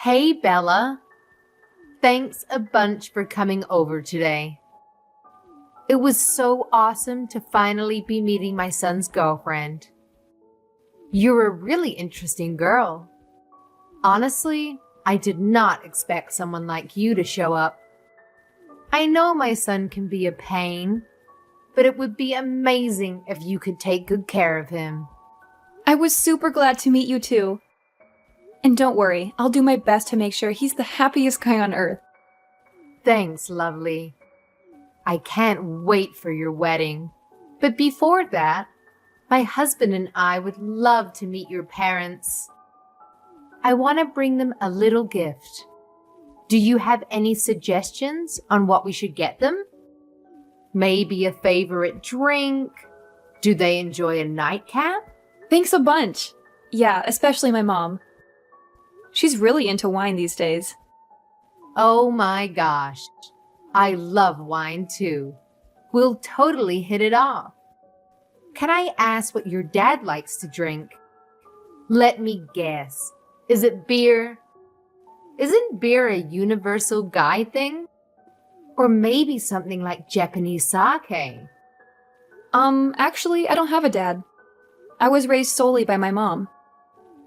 Hey, Bella. Thanks a bunch for coming over today. It was so awesome to finally be meeting my son's girlfriend. You're a really interesting girl. Honestly, I did not expect someone like you to show up. I know my son can be a pain, but it would be amazing if you could take good care of him. I was super glad to meet you too. And don't worry, I'll do my best to make sure he's the happiest guy on earth. Thanks, lovely. I can't wait for your wedding. But before that, my husband and I would love to meet your parents. I want to bring them a little gift. Do you have any suggestions on what we should get them? Maybe a favorite drink? Do they enjoy a nightcap? Thanks a bunch. Yeah, especially my mom. She's really into wine these days. Oh my gosh. I love wine too. We'll totally hit it off. Can I ask what your dad likes to drink? Let me guess. Is it beer? Isn't beer a universal guy thing? Or maybe something like Japanese sake? Actually, I don't have a dad. I was raised solely by my mom.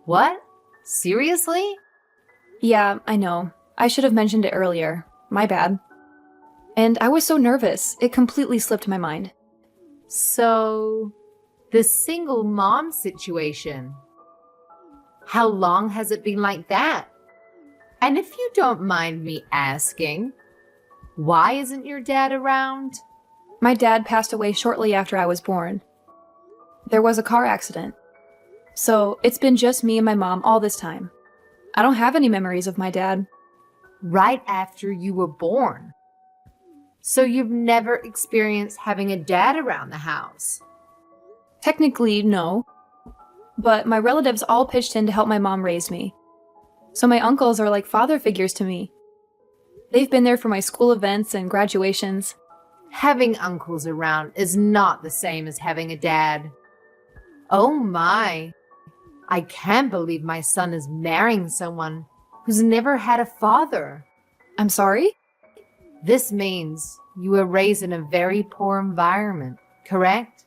What? Seriously? Yeah, I know. I should have mentioned it earlier. My bad. And I was so nervous, it completely slipped my mind. So, the single mom situation. How long has it been like that? And if you don't mind me asking, why isn't your dad around? My dad passed away shortly after I was born. There was a car accident. So, it's been just me and my mom all this time. I don't have any memories of my dad. Right after you were born. So you've never experienced having a dad around the house? Technically, no. But my relatives all pitched in to help my mom raise me. So my uncles are like father figures to me. They've been there for my school events and graduations. Having uncles around is not the same as having a dad. Oh my. I can't believe my son is marrying someone who's never had a father. I'm sorry? This means you were raised in a very poor environment, correct?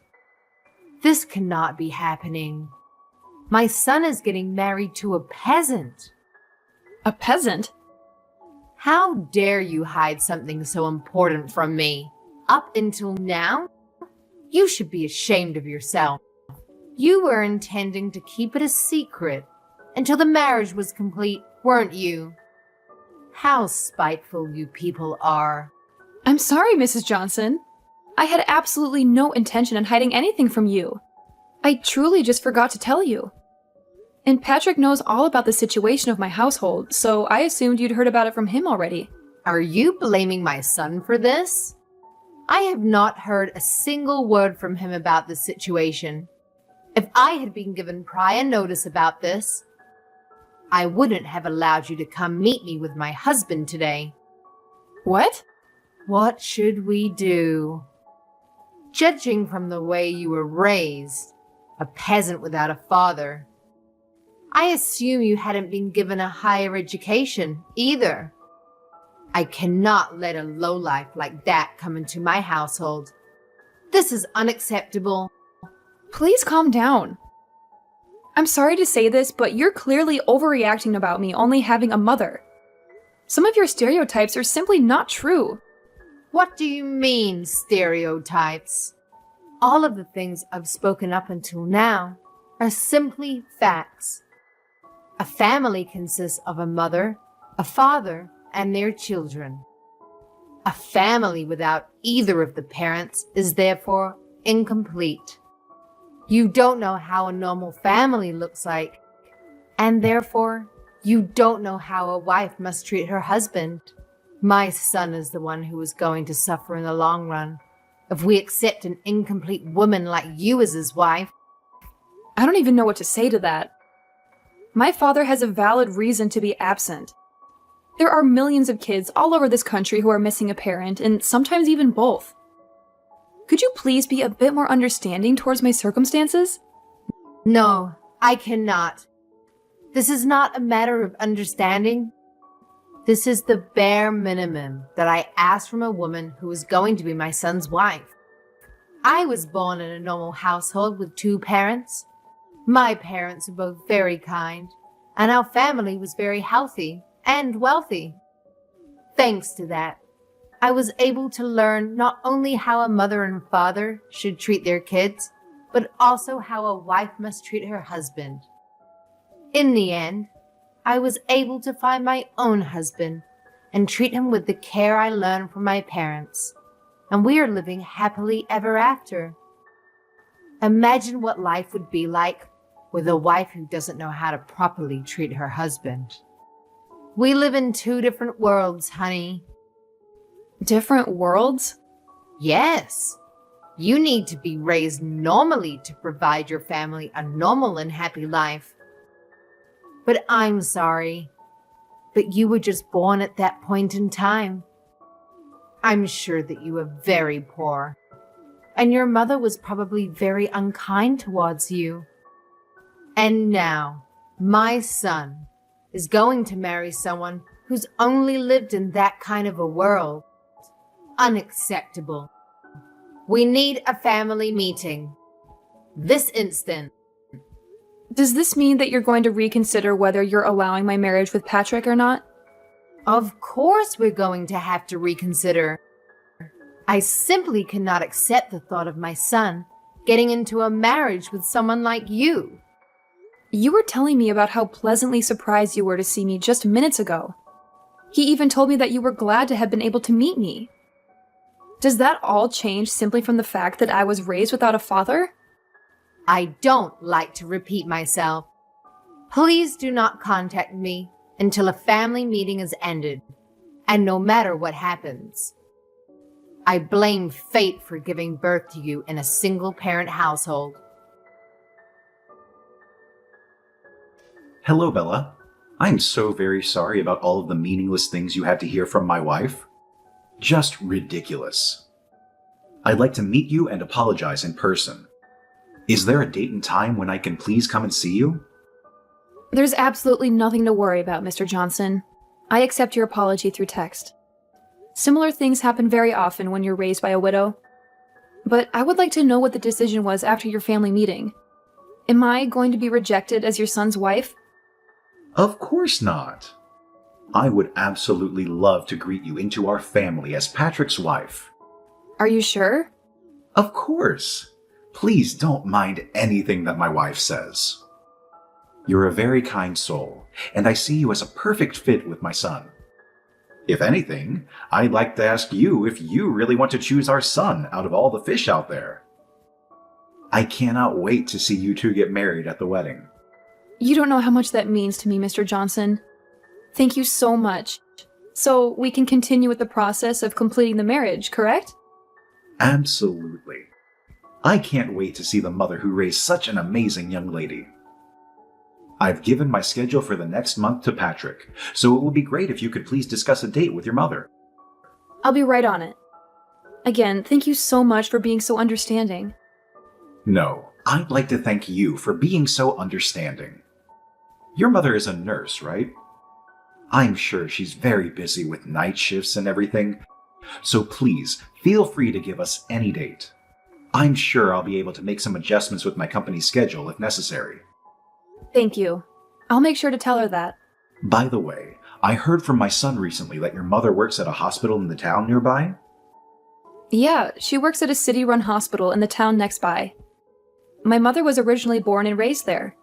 This cannot be happening. My son is getting married to a peasant. A peasant? How dare you hide something so important from me? Up until now, you should be ashamed of yourself. You were intending to keep it a secret until the marriage was complete, weren't you? How spiteful you people are. I'm sorry, Mrs. Johnson. I had absolutely no intention in hiding anything from you. I truly just forgot to tell you. And Patrick knows all about the situation of my household, so I assumed you'd heard about it from him already. Are you blaming my son for this? I have not heard a single word from him about this situation. If I had been given prior notice about this, I wouldn't have allowed you to come meet me with my husband today. What? What should we do? Judging from the way you were raised, a peasant without a father, I assume you hadn't been given a higher education either. I cannot let a lowlife like that come into my household. This is unacceptable. Please calm down. I'm sorry to say this, but you're clearly overreacting about me only having a mother. Some of your stereotypes are simply not true. What do you mean, stereotypes? All of the things I've spoken up until now are simply facts. A family consists of a mother, a father, and their children. A family without either of the parents is therefore incomplete. You don't know how a normal family looks like, and therefore, you don't know how a wife must treat her husband. My son is the one who is going to suffer in the long run if we accept an incomplete woman like you as his wife. I don't even know what to say to that. My father has a valid reason to be absent. There are millions of kids all over this country who are missing a parent, and sometimes even both. Could you please be a bit more understanding towards my circumstances? No, I cannot. This is not a matter of understanding. This is the bare minimum that I asked from a woman who is going to be my son's wife. I was born in a normal household with two parents. My parents were both very kind, and our family was very healthy and wealthy. Thanks to that, I was able to learn not only how a mother and father should treat their kids, but also how a wife must treat her husband. In the end, I was able to find my own husband and treat him with the care I learned from my parents, and we are living happily ever after. Imagine what life would be like with a wife who doesn't know how to properly treat her husband. We live in two different worlds, honey. Different worlds? Yes. You need to be raised normally to provide your family a normal and happy life. But I'm sorry, but you were just born at that point in time. I'm sure that you were very poor, and your mother was probably very unkind towards you. And now, my son is going to marry someone who's only lived in that kind of a world. Unacceptable. We need a family meeting. This instant. Does this mean that you're going to reconsider whether you're allowing my marriage with Patrick or not? Of course we're going to have to reconsider. I simply cannot accept the thought of my son getting into a marriage with someone like you. You were telling me about how pleasantly surprised you were to see me just minutes ago. He even told me that you were glad to have been able to meet me. Does that all change simply from the fact that I was raised without a father? I don't like to repeat myself. Please do not contact me until a family meeting is ended, and no matter what happens. I blame fate for giving birth to you in a single-parent household. Hello, Bella. I'm so very sorry about all of the meaningless things you had to hear from my wife. Just ridiculous. I'd like to meet you and apologize in person. Is there a date and time when I can please come and see you? There's absolutely nothing to worry about, Mr. Johnson. I accept your apology through text. Similar things happen very often when you're raised by a widow. But I would like to know what the decision was after your family meeting. Am I going to be rejected as your son's wife? Of course not. I would absolutely love to greet you into our family as Patrick's wife. Are you sure? Of course. Please don't mind anything that my wife says. You're a very kind soul, and I see you as a perfect fit with my son. If anything, I'd like to ask you if you really want to choose our son out of all the fish out there. I cannot wait to see you two get married at the wedding. You don't know how much that means to me, Mr. Johnson. Thank you so much. So we can continue with the process of completing the marriage, correct? Absolutely. I can't wait to see the mother who raised such an amazing young lady. I've given my schedule for the next month to Patrick, so it would be great if you could please discuss a date with your mother. I'll be right on it. Again, thank you so much for being so understanding. No, I'd like to thank you for being so understanding. Your mother is a nurse, right? I'm sure she's very busy with night shifts and everything, so please feel free to give us any date. I'm sure I'll be able to make some adjustments with my company's schedule if necessary. Thank you. I'll make sure to tell her that. By the way, I heard from my son recently that your mother works at a hospital in the town nearby. Yeah, she works at a city-run hospital in the town next by. My mother was originally born and raised there,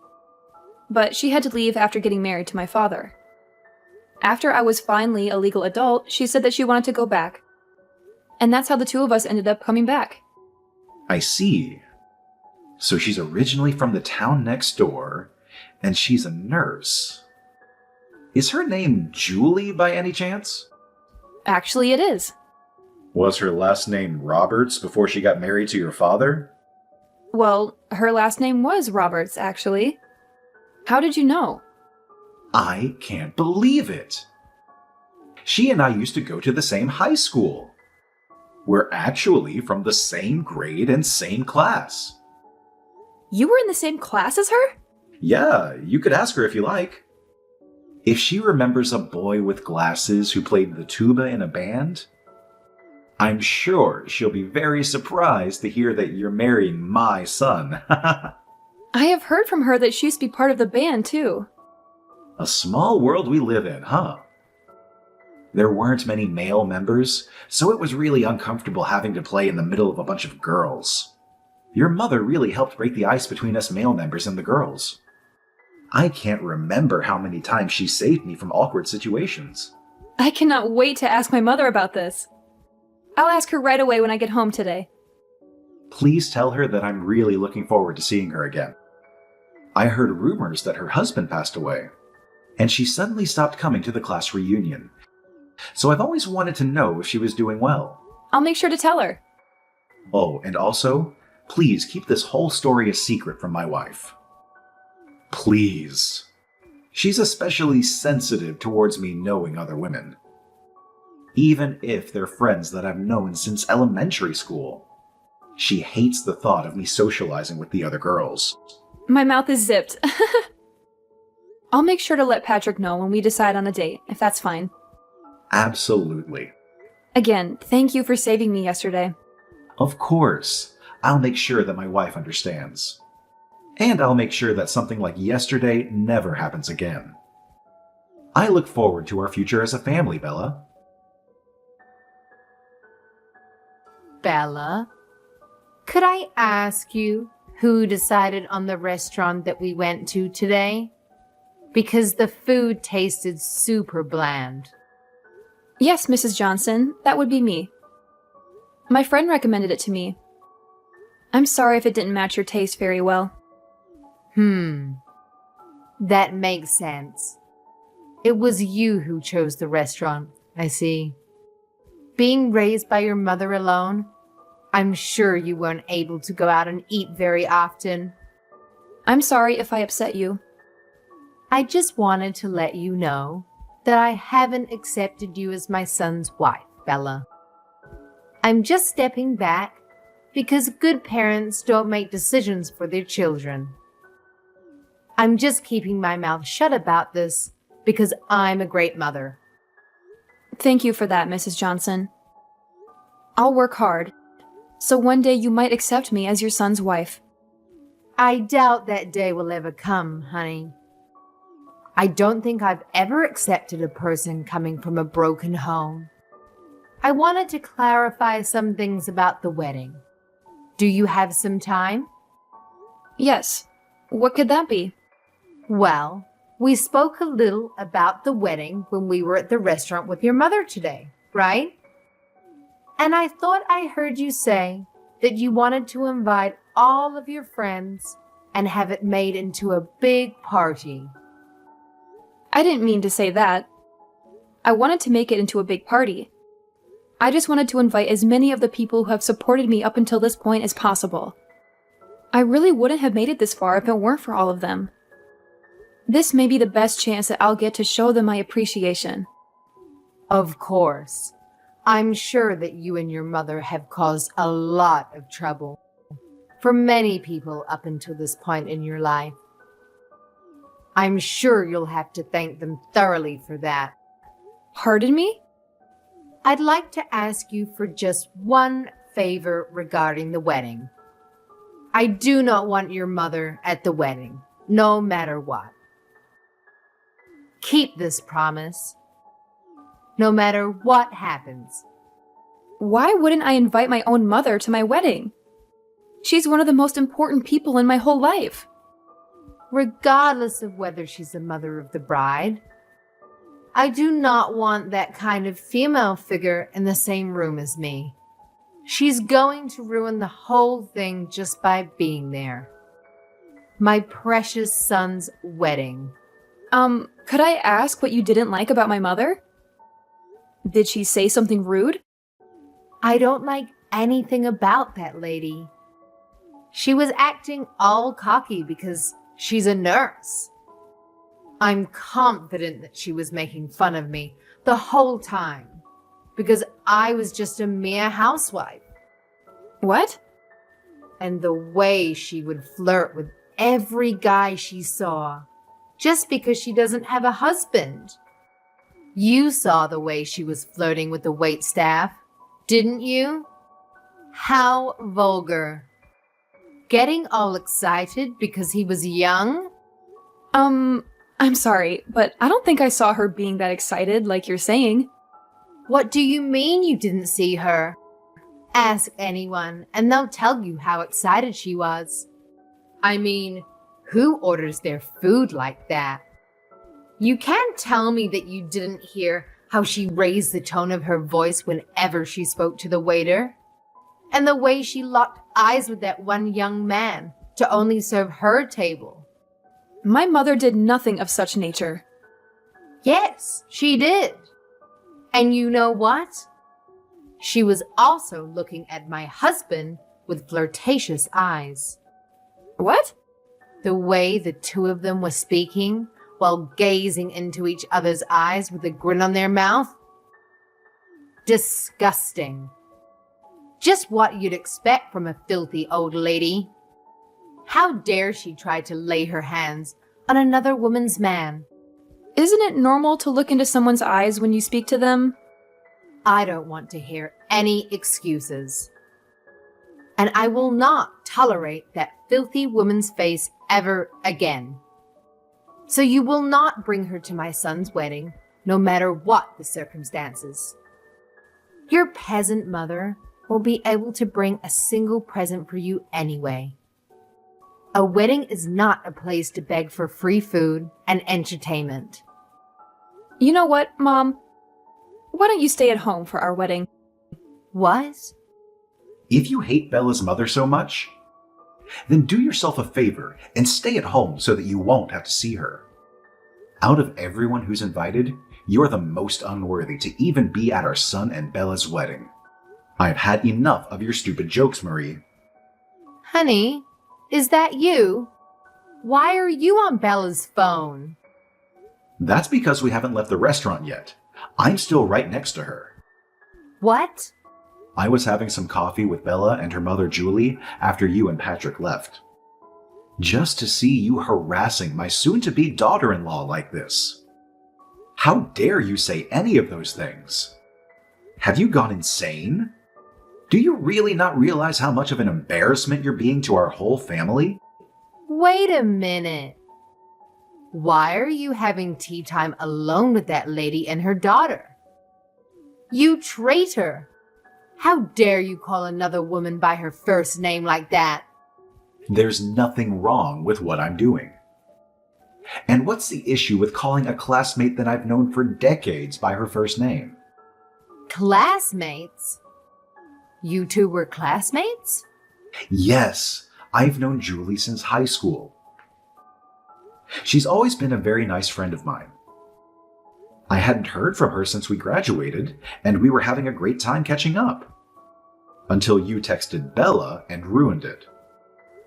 but she had to leave after getting married to my father. After I was finally a legal adult, she said that she wanted to go back. And that's how the two of us ended up coming back. I see. So she's originally from the town next door, and she's a nurse. Is her name Julie by any chance? Actually, it is. Was her last name Roberts before she got married to your father? Well, her last name was Roberts, actually. How did you know? I can't believe it. She and I used to go to the same high school. We're actually from the same grade and same class. You were in the same class as her? Yeah, you could ask her if you like. If she remembers a boy with glasses who played the tuba in a band, I'm sure she'll be very surprised to hear that you're marrying my son. I have heard from her that she used to be part of the band, too. A small world we live in, huh? There weren't many male members, so it was really uncomfortable having to play in the middle of a bunch of girls. Your mother really helped break the ice between us male members and the girls. I can't remember how many times she saved me from awkward situations. I cannot wait to ask my mother about this. I'll ask her right away when I get home today. Please tell her that I'm really looking forward to seeing her again. I heard rumors that her husband passed away, and she suddenly stopped coming to the class reunion. So I've always wanted to know if she was doing well. I'll make sure to tell her. Oh, and also, please keep this whole story a secret from my wife. Please. She's especially sensitive towards me knowing other women. Even if they're friends that I've known since elementary school. She hates the thought of me socializing with the other girls. My mouth is zipped. I'll make sure to let Patrick know when we decide on a date, if that's fine. Absolutely. Again, thank you for saving me yesterday. Of course. I'll make sure that my wife understands. And I'll make sure that something like yesterday never happens again. I look forward to our future as a family, Bella. Bella, could I ask you who decided on the restaurant that we went to today? Because the food tasted super bland. Yes, Mrs. Johnson, that would be me. My friend recommended it to me. I'm sorry if it didn't match your taste very well. That makes sense. It was you who chose the restaurant, I see. Being raised by your mother alone, I'm sure you weren't able to go out and eat very often. I'm sorry if I upset you. I just wanted to let you know that I haven't accepted you as my son's wife, Bella. I'm just stepping back because good parents don't make decisions for their children. I'm just keeping my mouth shut about this because I'm a great mother. Thank you for that, Mrs. Johnson. I'll work hard, so one day you might accept me as your son's wife. I doubt that day will ever come, honey. I don't think I've ever accepted a person coming from a broken home. I wanted to clarify some things about the wedding. Do you have some time? Yes. What could that be? Well, we spoke a little about the wedding when we were at the restaurant with your mother today, right? And I thought I heard you say that you wanted to invite all of your friends and have it made into a big party. I didn't mean to say that. I wanted to make it into a big party. I just wanted to invite as many of the people who have supported me up until this point as possible. I really wouldn't have made it this far if it weren't for all of them. This may be the best chance that I'll get to show them my appreciation. Of course. I'm sure that you and your mother have caused a lot of trouble for many people up until this point in your life. I'm sure you'll have to thank them thoroughly for that. Pardon me? I'd like to ask you for just one favor regarding the wedding. I do not want your mother at the wedding, no matter what. Keep this promise, no matter what happens. Why wouldn't I invite my own mother to my wedding? She's one of the most important people in my whole life. Regardless of whether she's the mother of the bride, I do not want that kind of female figure in the same room as me. She's going to ruin the whole thing just by being there. My precious son's wedding. Could I ask what you didn't like about my mother? Did she say something rude? I don't like anything about that lady. She was acting all cocky because she's a nurse. I'm confident that she was making fun of me the whole time because I was just a mere housewife. What? And the way she would flirt with every guy she saw just because she doesn't have a husband. You saw the way she was flirting with the waitstaff, didn't you? How vulgar. Getting all excited because he was young? I'm sorry, but I don't think I saw her being that excited like you're saying. What do you mean you didn't see her? Ask anyone, and they'll tell you how excited she was. I mean, who orders their food like that? You can't tell me that you didn't hear how she raised the tone of her voice whenever she spoke to the waiter, and the way she locked eyes with that one young man to only serve her table. My mother did nothing of such nature. Yes, she did. And you know what? She was also looking at my husband with flirtatious eyes. What? The way the two of them were speaking while gazing into each other's eyes with a grin on their mouth? Disgusting. Just what you'd expect from a filthy old lady. How dare she try to lay her hands on another woman's man? Isn't it normal to look into someone's eyes when you speak to them? I don't want to hear any excuses. And I will not tolerate that filthy woman's face ever again. So you will not bring her to my son's wedding, no matter what the circumstances. Your peasant mother will be able to bring a single present for you anyway. A wedding is not a place to beg for free food and entertainment. You know what, Mom? Why don't you stay at home for our wedding? What? If you hate Bella's mother so much, then do yourself a favor and stay at home so that you won't have to see her. Out of everyone who's invited, you're the most unworthy to even be at our son and Bella's wedding. I've had enough of your stupid jokes, Marie. Honey, is that you? Why are you on Bella's phone? That's because we haven't left the restaurant yet. I'm still right next to her. What? I was having some coffee with Bella and her mother Julie after you and Patrick left. Just to see you harassing my soon-to-be daughter-in-law like this. How dare you say any of those things? Have you gone insane? Do you really not realize how much of an embarrassment you're being to our whole family? Wait a minute. Why are you having tea time alone with that lady and her daughter? You traitor! How dare you call another woman by her first name like that? There's nothing wrong with what I'm doing. And what's the issue with calling a classmate that I've known for decades by her first name? Classmates? You two were classmates? Yes, I've known Julie since high school. She's always been a very nice friend of mine. I hadn't heard from her since we graduated, and we were having a great time catching up. Until you texted Bella and ruined it.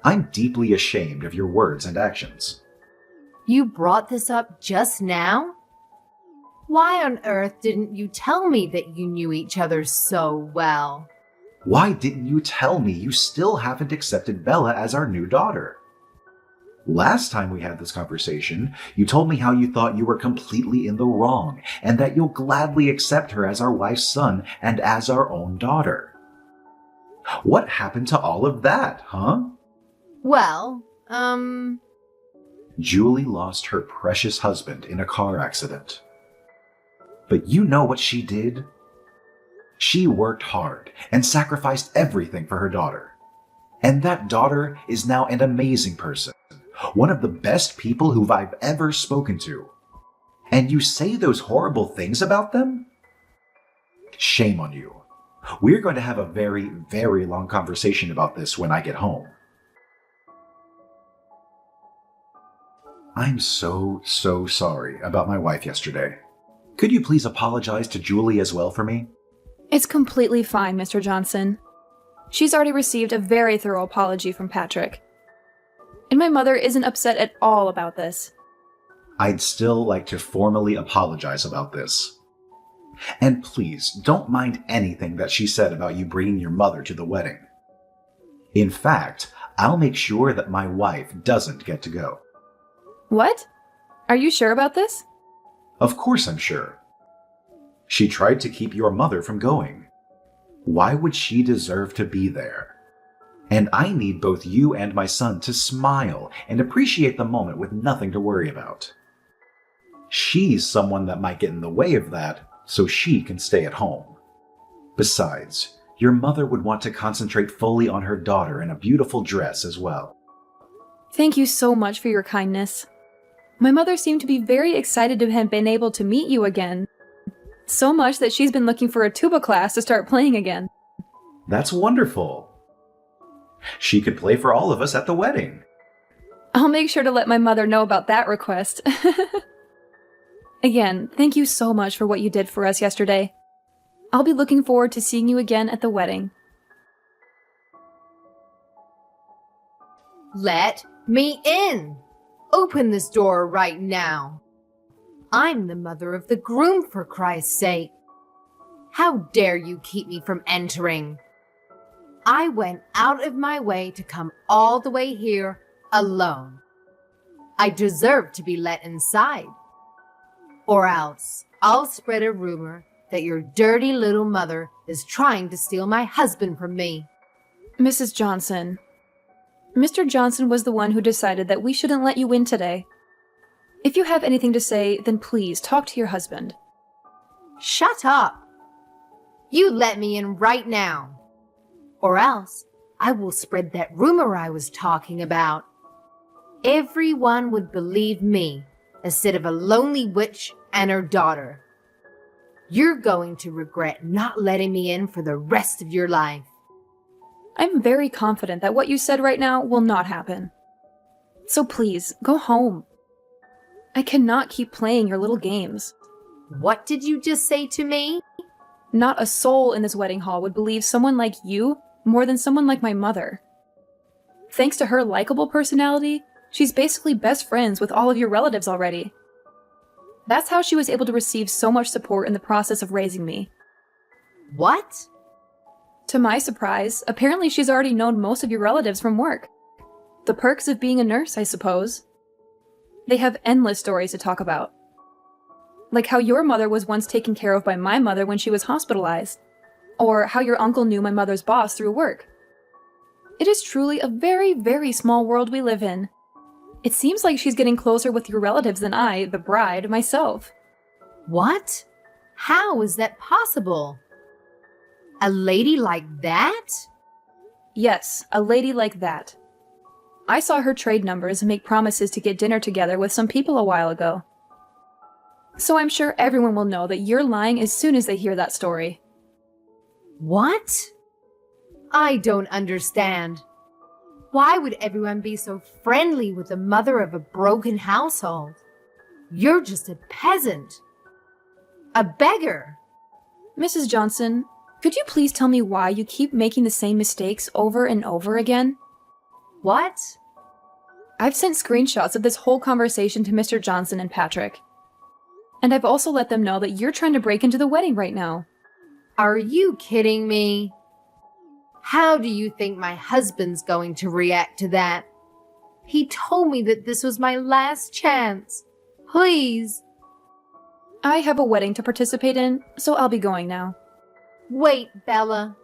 I'm deeply ashamed of your words and actions. You brought this up just now? Why on earth didn't you tell me that you knew each other so well? Why didn't you tell me you still haven't accepted Bella as our new daughter? Last time we had this conversation, you told me how you thought you were completely in the wrong and that you'll gladly accept her as our wife's son and as our own daughter. What happened to all of that, huh? Well, Julie lost her precious husband in a car accident. But you know what she did? She worked hard and sacrificed everything for her daughter. And that daughter is now an amazing person, one of the best people who I've ever spoken to. And you say those horrible things about them? Shame on you. We're going to have a very, very long conversation about this when I get home. I'm so sorry about my wife yesterday. Could you please apologize to Julie as well for me? It's completely fine, Mr. Johnson. She's already received a very thorough apology from Patrick. And my mother isn't upset at all about this. I'd still like to formally apologize about this. And please, don't mind anything that she said about you bringing your mother to the wedding. In fact, I'll make sure that my wife doesn't get to go. What? Are you sure about this? Of course I'm sure. She tried to keep your mother from going. Why would she deserve to be there? And I need both you and my son to smile and appreciate the moment with nothing to worry about. She's someone that might get in the way of that, so she can stay at home. Besides, your mother would want to concentrate fully on her daughter in a beautiful dress as well. Thank you so much for your kindness. My mother seemed to be very excited to have been able to meet you again. So much that she's been looking for a tuba class to start playing again. That's wonderful. She could play for all of us at the wedding. I'll make sure to let my mother know about that request. Again, thank you so much for what you did for us yesterday. I'll be looking forward to seeing you again at the wedding. Let me in! Open this door right now. I'm the mother of the groom, for Christ's sake. How dare you keep me from entering? I went out of my way to come all the way here alone. I deserve to be let inside. Or else I'll spread a rumor that your dirty little mother is trying to steal my husband from me. Mrs. Johnson. Mr. Johnson was the one who decided that we shouldn't let you in today. If you have anything to say, then please talk to your husband. Shut up! You let me in right now. Or else I will spread that rumor I was talking about. Everyone would believe me instead of a lonely witch and her daughter. You're going to regret not letting me in for the rest of your life. I'm very confident that what you said right now will not happen. So please, go home. I cannot keep playing your little games. What did you just say to me? Not a soul in this wedding hall would believe someone like you more than someone like my mother. Thanks to her likable personality, she's basically best friends with all of your relatives already. That's how she was able to receive so much support in the process of raising me. What? To my surprise, apparently she's already known most of your relatives from work. The perks of being a nurse, I suppose. They have endless stories to talk about. Like how your mother was once taken care of by my mother when she was hospitalized. Or how your uncle knew my mother's boss through work. It is truly a very, very small world we live in. It seems like she's getting closer with your relatives than I, the bride, myself. What? How is that possible? A lady like that? Yes, a lady like that. I saw her trade numbers and make promises to get dinner together with some people a while ago. So I'm sure everyone will know that you're lying as soon as they hear that story. What? I don't understand. Why would everyone be so friendly with the mother of a broken household? You're just a peasant. A beggar. Mrs. Johnson, could you please tell me why you keep making the same mistakes over and over again? What? I've sent screenshots of this whole conversation to Mr. Johnson and Patrick. And I've also let them know that you're trying to break into the wedding right now. Are you kidding me? How do you think my husband's going to react to that? He told me that this was my last chance. Please. I have a wedding to participate in, so I'll be going now. Wait, Bella.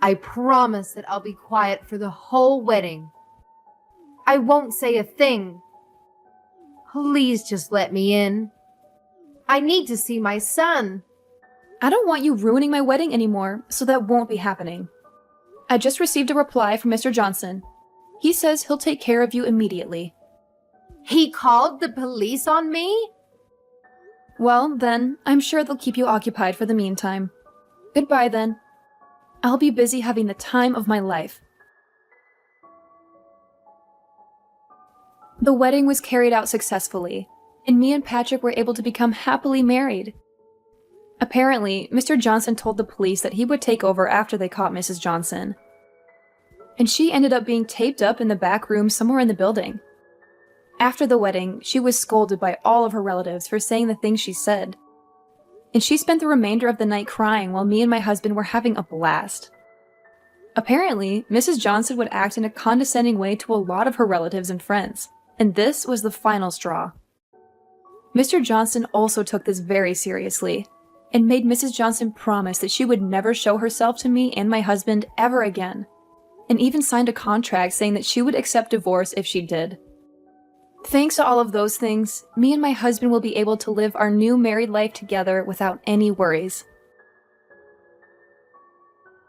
I promise that I'll be quiet for the whole wedding. I won't say a thing. Please just let me in. I need to see my son. I don't want you ruining my wedding anymore, so that won't be happening. I just received a reply from Mr. Johnson. He says he'll take care of you immediately. He called the police on me? Well, then, I'm sure they'll keep you occupied for the meantime. Goodbye, then. I'll be busy having the time of my life. The wedding was carried out successfully, and me and Patrick were able to become happily married. Apparently, Mr. Johnson told the police that he would take over after they caught Mrs. Johnson. And she ended up being taped up in the back room somewhere in the building. After the wedding, she was scolded by all of her relatives for saying the things she said. And she spent the remainder of the night crying while me and my husband were having a blast. Apparently, Mrs. Johnson would act in a condescending way to a lot of her relatives and friends, and this was the final straw. Mr. Johnson also took this very seriously, and made Mrs. Johnson promise that she would never show herself to me and my husband ever again, and even signed a contract saying that she would accept divorce if she did. Thanks to all of those things, me and my husband will be able to live our new married life together without any worries.